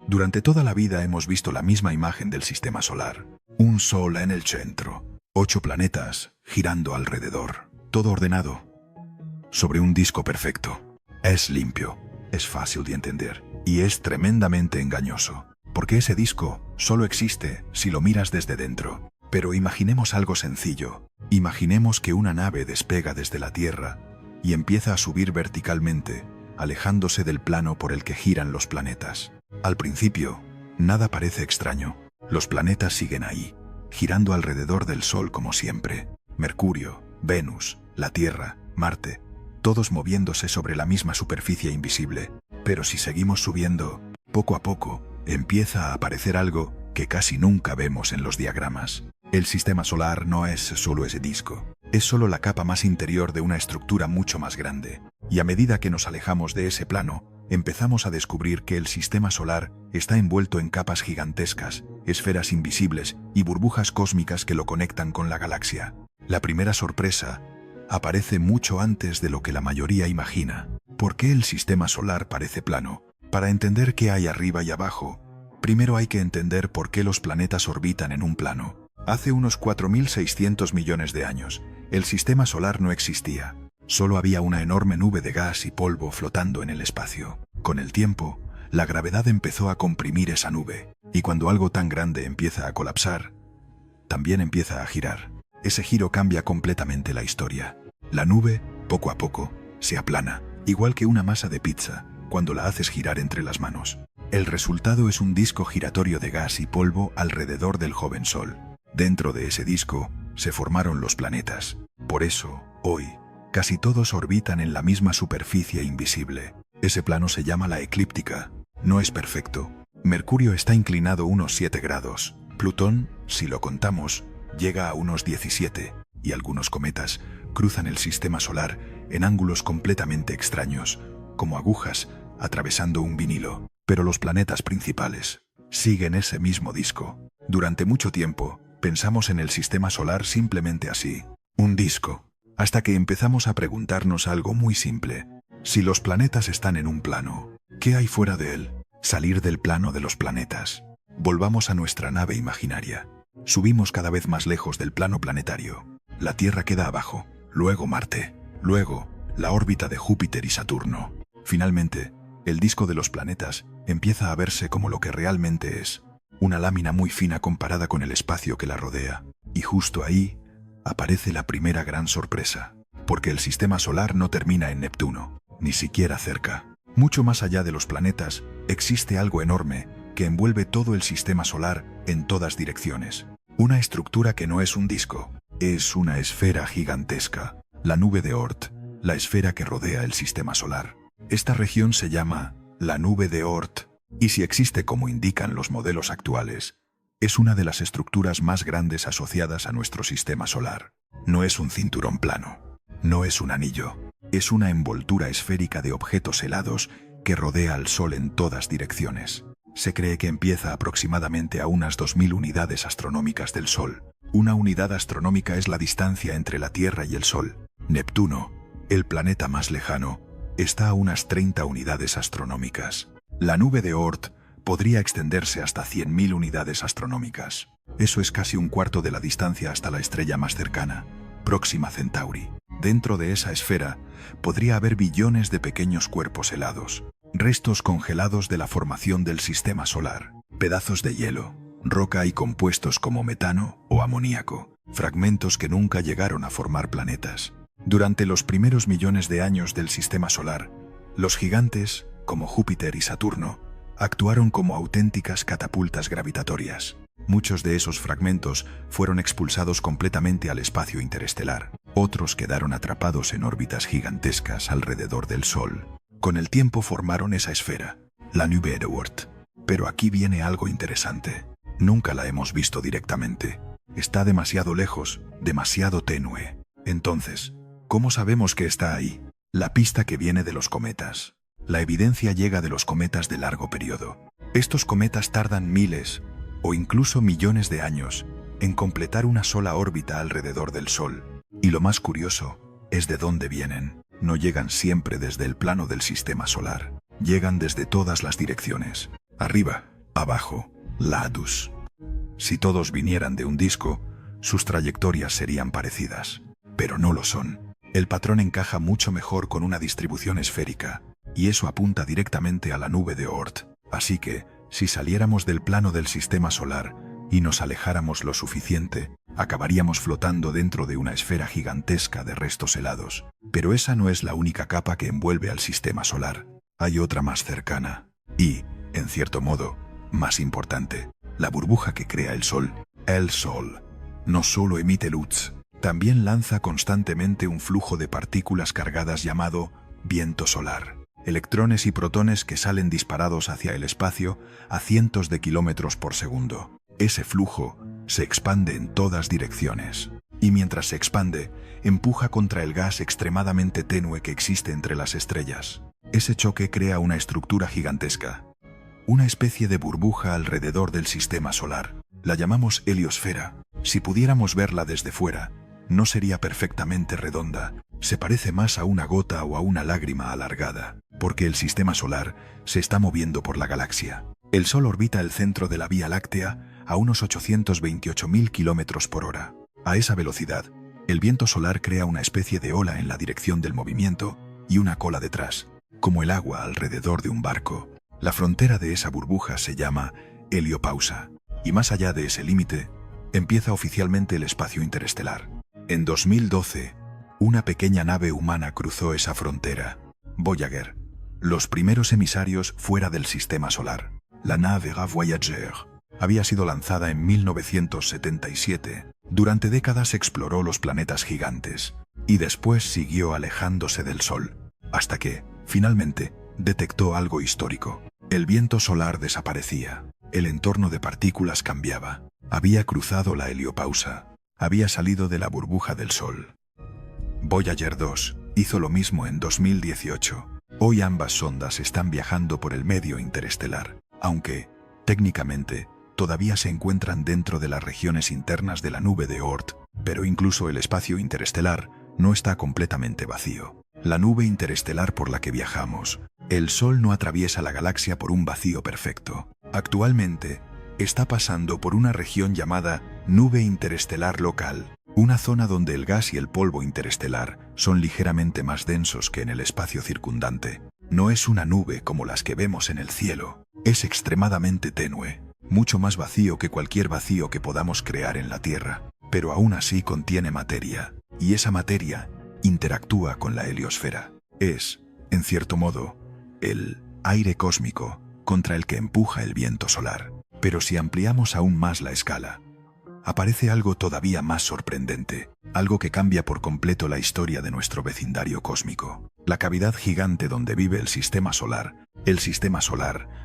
Durante toda la vida hemos visto la misma imagen del sistema solar. Un sol en el centro, 8 planetas girando alrededor, todo ordenado, sobre un disco perfecto. Es limpio, es fácil de entender y es tremendamente engañoso, porque ese disco solo existe si lo miras desde dentro. Pero imaginemos algo sencillo. Imaginemos que una nave despega desde la Tierra y empieza a subir verticalmente, alejándose del plano por el que giran los planetas. Al principio, nada parece extraño. Los planetas siguen ahí, girando alrededor del Sol como siempre. Mercurio, Venus, la Tierra, Marte, todos moviéndose sobre la misma superficie invisible. Pero si seguimos subiendo, poco a poco, empieza a aparecer algo que casi nunca vemos en los diagramas. El sistema solar no es solo ese disco, es solo la capa más interior de una estructura mucho más grande. Y a medida que nos alejamos de ese plano, empezamos a descubrir que el sistema solar está envuelto en capas gigantescas, esferas invisibles y burbujas cósmicas que lo conectan con la galaxia. La primera sorpresa aparece mucho antes de lo que la mayoría imagina. ¿Por qué el sistema solar parece plano? Para entender qué hay arriba y abajo, primero hay que entender por qué los planetas orbitan en un plano. Hace unos 4.600 millones de años, el sistema solar no existía. Solo había una enorme nube de gas y polvo flotando en el espacio. Con el tiempo, la gravedad empezó a comprimir esa nube, y cuando algo tan grande empieza a colapsar, también empieza a girar. Ese giro cambia completamente la historia. La nube, poco a poco, se aplana, igual que una masa de pizza, cuando la haces girar entre las manos. El resultado es un disco giratorio de gas y polvo alrededor del joven Sol. Dentro de ese disco se formaron los planetas. Por eso, hoy, casi todos orbitan en la misma superficie invisible. Ese plano se llama la eclíptica. No es perfecto. Mercurio está inclinado unos 7 grados. Plutón, si lo contamos, llega a unos 17, y algunos cometas cruzan el sistema solar en ángulos completamente extraños, como agujas atravesando un vinilo. Pero los planetas principales siguen ese mismo disco. Durante mucho tiempo, pensamos en el sistema solar simplemente así, un disco, hasta que empezamos a preguntarnos algo muy simple. Si los planetas están en un plano, ¿qué hay fuera de él? Salir del plano de los planetas. Volvamos a nuestra nave imaginaria. Subimos cada vez más lejos del plano planetario. La Tierra queda abajo, luego Marte, luego la órbita de Júpiter y Saturno. Finalmente, el disco de los planetas empieza a verse como lo que realmente es, una lámina muy fina comparada con el espacio que la rodea. Y justo ahí aparece la primera gran sorpresa, porque el sistema solar no termina en Neptuno, ni siquiera cerca. Mucho más allá de los planetas, existe algo enorme que envuelve todo el sistema solar en todas direcciones. Una estructura que no es un disco, es una esfera gigantesca, la nube de Oort, la esfera que rodea el sistema solar. Esta región se llama la nube de Oort, y si existe como indican los modelos actuales, es una de las estructuras más grandes asociadas a nuestro sistema solar. No es un cinturón plano, no es un anillo, es una envoltura esférica de objetos helados que rodea al Sol en todas direcciones. Se cree que empieza aproximadamente a unas 2000 unidades astronómicas del Sol. Una unidad astronómica es la distancia entre la Tierra y el Sol. Neptuno, el planeta más lejano, está a unas 30 unidades astronómicas. La nube de Oort podría extenderse hasta 100.000 unidades astronómicas. Eso es casi un cuarto de la distancia hasta la estrella más cercana, Próxima Centauri. Dentro de esa esfera podría haber billones de pequeños cuerpos helados, restos congelados de la formación del sistema solar, pedazos de hielo, roca y compuestos como metano o amoníaco, fragmentos que nunca llegaron a formar planetas. Durante los primeros millones de años del sistema solar, los gigantes, como Júpiter y Saturno, actuaron como auténticas catapultas gravitatorias. Muchos de esos fragmentos fueron expulsados completamente al espacio interestelar. Otros quedaron atrapados en órbitas gigantescas alrededor del Sol. Con el tiempo formaron esa esfera, la nube de Oort. Pero aquí viene algo interesante. Nunca la hemos visto directamente. Está demasiado lejos, demasiado tenue. Entonces, ¿cómo sabemos que está ahí? La pista que viene de los cometas. La evidencia llega de los cometas de largo periodo. Estos cometas tardan miles o incluso millones de años en completar una sola órbita alrededor del Sol. Y lo más curioso es de dónde vienen. No llegan siempre desde el plano del sistema solar. Llegan desde todas las direcciones. Arriba, Abajo, Ladus. Si todos vinieran de un disco, sus trayectorias serían parecidas. Pero no lo son. El patrón encaja mucho mejor con una distribución esférica, y eso apunta directamente a la nube de Oort. Así que, si saliéramos del plano del sistema solar y nos alejáramos lo suficiente, acabaríamos flotando dentro de una esfera gigantesca de restos helados. Pero esa no es la única capa que envuelve al sistema solar. Hay otra más cercana y, en cierto modo, más importante: la burbuja que crea el Sol. El Sol no solo emite luz, también lanza constantemente un flujo de partículas cargadas llamado viento solar. Electrones y protones que salen disparados hacia el espacio a cientos de kilómetros por segundo. Ese flujo se expande en todas direcciones. Y mientras se expande, empuja contra el gas extremadamente tenue que existe entre las estrellas. Ese choque crea una estructura gigantesca, una especie de burbuja alrededor del sistema solar. La llamamos heliosfera. Si pudiéramos verla desde fuera, no sería perfectamente redonda. Se parece más a una gota o a una lágrima alargada, porque el sistema solar se está moviendo por la galaxia. El Sol orbita el centro de la Vía Láctea a unos 828.000 kilómetros por hora. A esa velocidad, el viento solar crea una especie de ola en la dirección del movimiento y una cola detrás, como el agua alrededor de un barco. La frontera de esa burbuja se llama heliopausa, y más allá de ese límite, empieza oficialmente el espacio interestelar. En 2012, una pequeña nave humana cruzó esa frontera. Voyager, los primeros emisarios fuera del sistema solar. La nave Voyager había sido lanzada en 1977. Durante décadas exploró los planetas gigantes y después siguió alejándose del Sol, hasta que, finalmente, detectó algo histórico. El viento solar desaparecía. El entorno de partículas cambiaba. Había cruzado la heliopausa. Había salido de la burbuja del Sol. Voyager 2 hizo lo mismo en 2018. Hoy ambas sondas están viajando por el medio interestelar, aunque, técnicamente, todavía se encuentran dentro de las regiones internas de la nube de Oort, pero incluso el espacio interestelar no está completamente vacío. La nube interestelar por la que viajamos, el Sol no atraviesa la galaxia por un vacío perfecto. Actualmente, está pasando por una región llamada nube interestelar local, una zona donde el gas y el polvo interestelar son ligeramente más densos que en el espacio circundante. No es una nube como las que vemos en el cielo, es extremadamente tenue, mucho más vacío que cualquier vacío que podamos crear en la Tierra, pero aún así contiene materia, y esa materia interactúa con la heliosfera. Es, en cierto modo, el aire cósmico contra el que empuja el viento solar. Pero si ampliamos aún más la escala, aparece algo todavía más sorprendente, algo que cambia por completo la historia de nuestro vecindario cósmico. La cavidad gigante donde vive el sistema solar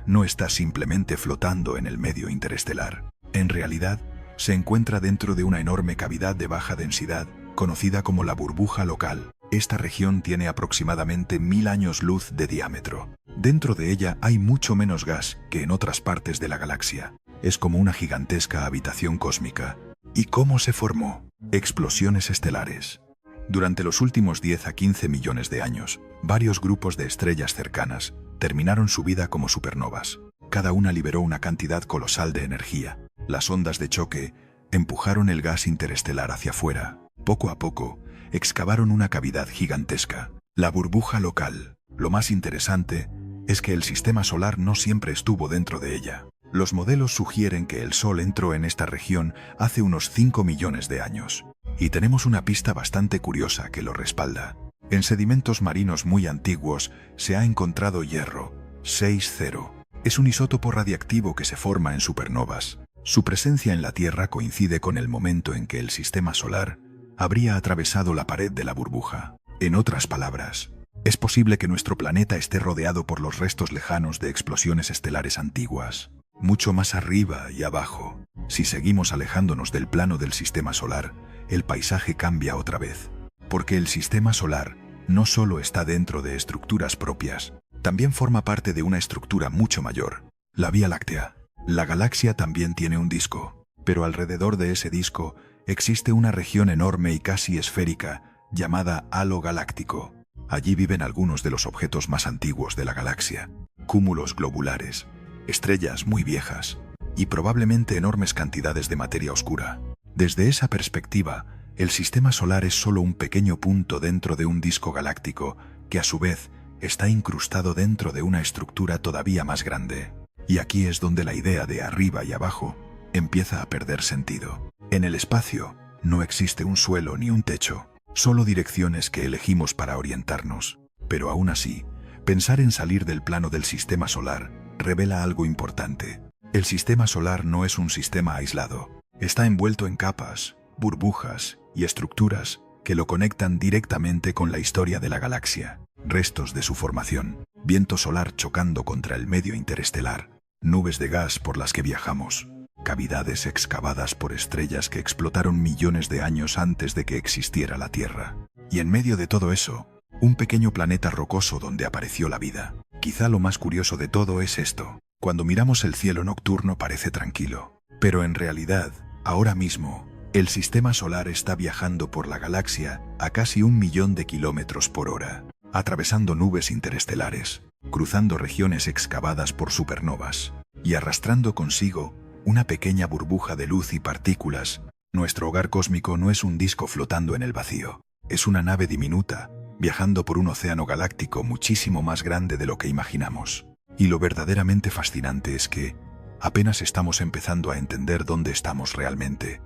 no está simplemente flotando en el medio interestelar. En realidad, se encuentra dentro de una enorme cavidad de baja densidad, conocida como la burbuja local. Esta región tiene aproximadamente 1000 años luz de diámetro. Dentro de ella hay mucho menos gas que en otras partes de la galaxia. Es como una gigantesca habitación cósmica. ¿Y cómo se formó? Explosiones estelares. Durante los últimos 10 a 15 millones de años, varios grupos de estrellas cercanas terminaron su vida como supernovas. Cada una liberó una cantidad colosal de energía. Las ondas de choque empujaron el gas interestelar hacia afuera. Poco a poco, excavaron una cavidad gigantesca, la burbuja local. Lo más interesante es que el sistema solar no siempre estuvo dentro de ella. Los modelos sugieren que el Sol entró en esta región hace unos 5 millones de años. Y tenemos una pista bastante curiosa que lo respalda. En sedimentos marinos muy antiguos se ha encontrado hierro, 6,0. Es un isótopo radiactivo que se forma en supernovas. Su presencia en la Tierra coincide con el momento en que el sistema solar habría atravesado la pared de la burbuja. En otras palabras, es posible que nuestro planeta esté rodeado por los restos lejanos de explosiones estelares antiguas, mucho más arriba y abajo. Si seguimos alejándonos del plano del sistema solar, el paisaje cambia otra vez, porque el sistema solar no solo está dentro de estructuras propias, también forma parte de una estructura mucho mayor, la Vía Láctea. La galaxia también tiene un disco, pero alrededor de ese disco existe una región enorme y casi esférica llamada halo galáctico. Allí viven algunos de los objetos más antiguos de la galaxia, cúmulos globulares, estrellas muy viejas y probablemente enormes cantidades de materia oscura. Desde esa perspectiva, el sistema solar es solo un pequeño punto dentro de un disco galáctico que a su vez está incrustado dentro de una estructura todavía más grande. Y aquí es donde la idea de arriba y abajo empieza a perder sentido. En el espacio no existe un suelo ni un techo, solo direcciones que elegimos para orientarnos. Pero aún así, pensar en salir del plano del sistema solar revela algo importante. El sistema solar no es un sistema aislado. Está envuelto en capas, burbujas y estructuras que lo conectan directamente con la historia de la galaxia. Restos de su formación, viento solar chocando contra el medio interestelar, nubes de gas por las que viajamos, cavidades excavadas por estrellas que explotaron millones de años antes de que existiera la Tierra. Y en medio de todo eso, un pequeño planeta rocoso donde apareció la vida. Quizá lo más curioso de todo es esto. Cuando miramos el cielo nocturno parece tranquilo, pero en realidad, ahora mismo, el sistema solar está viajando por la galaxia a casi 1.000.000 de kilómetros por hora, atravesando nubes interestelares, cruzando regiones excavadas por supernovas y arrastrando consigo una pequeña burbuja de luz y partículas. Nuestro hogar cósmico no es un disco flotando en el vacío, es una nave diminuta, viajando por un océano galáctico muchísimo más grande de lo que imaginamos. Y lo verdaderamente fascinante es que apenas estamos empezando a entender dónde estamos realmente.